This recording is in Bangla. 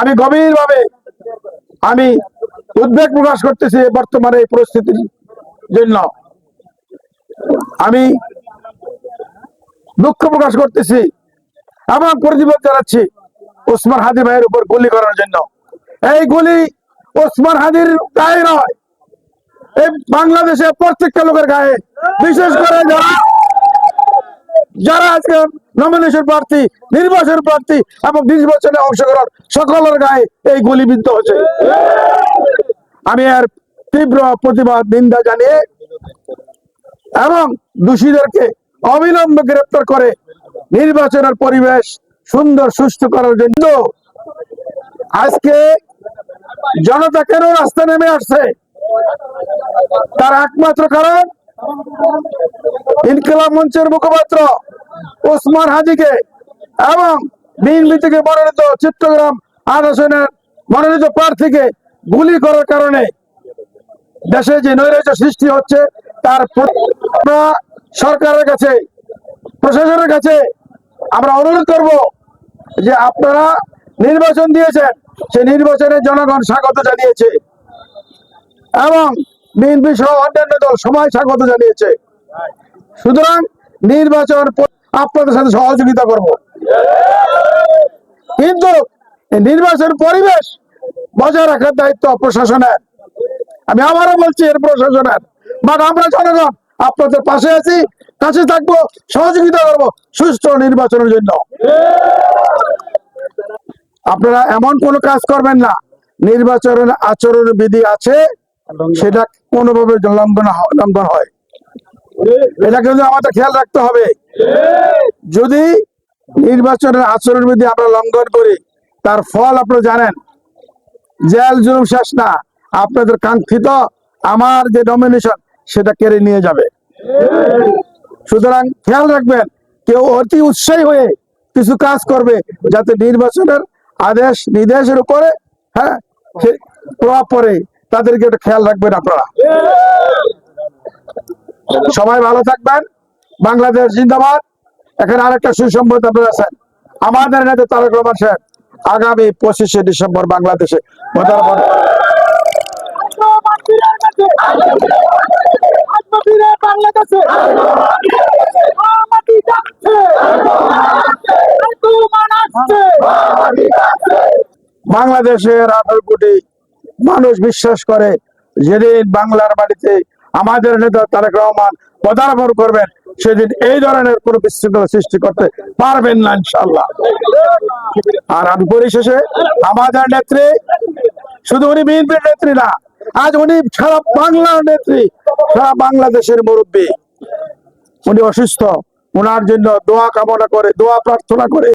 আমি গভীরভাবে আমি উদ্বেগ প্রকাশ করতেছি বর্তমানে এই পরিস্থিতির জন্য। আমি দুঃখ প্রকাশ করতেছি এবং প্রতিবাদ জানাচ্ছি ওসমান হাদি ভাইয়ের উপর গুলি করার জন্য। এই গুলি ওসমান হাদির গায়ে নয়, এই বাংলাদেশের প্রত্যেকটা লোকের গায়ে, বিশেষ করে যারা আজকে নমিনেশন প্রার্থী, নির্বাচন প্রার্থী এবং নির্বাচনে অংশগ্রহণ সকলের গায়ে এই গুলিবিদ্ধ হচ্ছে। আমি এর তীব্র প্রতিবাদ নিন্দা জানিয়ে এবং দোষীদেরকে অবিলম্বে গ্রেপ্তার করে নির্বাচনের পরিবেশ সুন্দর সুষ্ঠু করার জন্য আজকে জনতা কেন রাস্তা নেমে আসছে, তার একমাত্র কারণ ইনকিলাব মঞ্চের মুখপাত্র ওসমান হাদিকে এবং বিএনপি থেকে মনোনীত চট্টগ্রাম ৮ আসনের মনোনীত প্রার্থীকে গুলি করার কারণে দেশে যে নৈরাজ্য সৃষ্টি হচ্ছে, তার সরকারের কাছে, প্রশাসনের কাছে আমরা অনুরোধ করব যে আপনারা নির্বাচন দিয়েছেন, সেই নির্বাচনে জনগণ স্বাগত জানিয়েছে এবং বিএনপি সহ অন্যান্য দল সবাই স্বাগত জানিয়েছে। সুতরাং নির্বাচন আপনাদের সাথে সহযোগিতা করব, কিন্তু নির্বাচন পরিবেশ বজায় রাখার দায়িত্ব প্রশাসনের। আমি আবারও বলছি এর প্রশাসনের, বাট আমরা জনগণ আপনাদের পাশে আছি, কাছে থাকবো, সহযোগিতা করব সুষ্ঠু নির্বাচনের জন্য। আপনারা এমন কোনো কাজ করবেন না, নির্বাচনের আচরণ বিধি আছে সেটা কোনোভাবে লঙ্ঘন হয়, এটা কিন্তু আমাদের খেয়াল রাখতে হবে। যদি নির্বাচনের আচরণ বিধি আমরা লঙ্ঘন করি, তার ফল আপনারা জানেন, জেল জুলুম শেষ না, আপনাদের কাঙ্ক্ষিত আমার যে নমিনেশন সেটা কেড়ে নিয়ে যাবে। সুতরাং খেয়াল রাখবেন, কেউ অতি উৎসাহী হয়ে কিছু কাজ করবে যাতে নির্বাচনের আদেশ নির্দেশের উপরে প্রভাব পড়ে, তাদেরকে একটু খেয়াল রাখবেন আপনারা। সবাই ভালো থাকবেন। বাংলাদেশ জিন্দাবাদ। এখানে আরেকটা সুসংবাদ আপনারা আছেন, আমাদের নেতা তারেক রহমান সাহেব আগামী 25শে ডিসেম্বর বাংলাদেশে বাংলাদেশের 18 কোটি মানুষ বিশ্বাস করে যেদিন বাংলার মাটিতে আমাদের নেতা তারেক রহমান পদার্পণ করবেন, সেদিন এই ধরনের কোন বিশৃঙ্খলা সৃষ্টি করতে পারবেন না ইনশাআল্লাহ। আর আমি পরিশেষে আমাদের নেত্রী, শুধু উনি বিএনপির নেত্রী না, আজ উনি সারা বাংলার নেত্রী, সারা বাংলাদেশের মুরব্বী। উনি অসুস্থ, ওনার জন্য দোয়া কামনা করে, দোয়া প্রার্থনা করে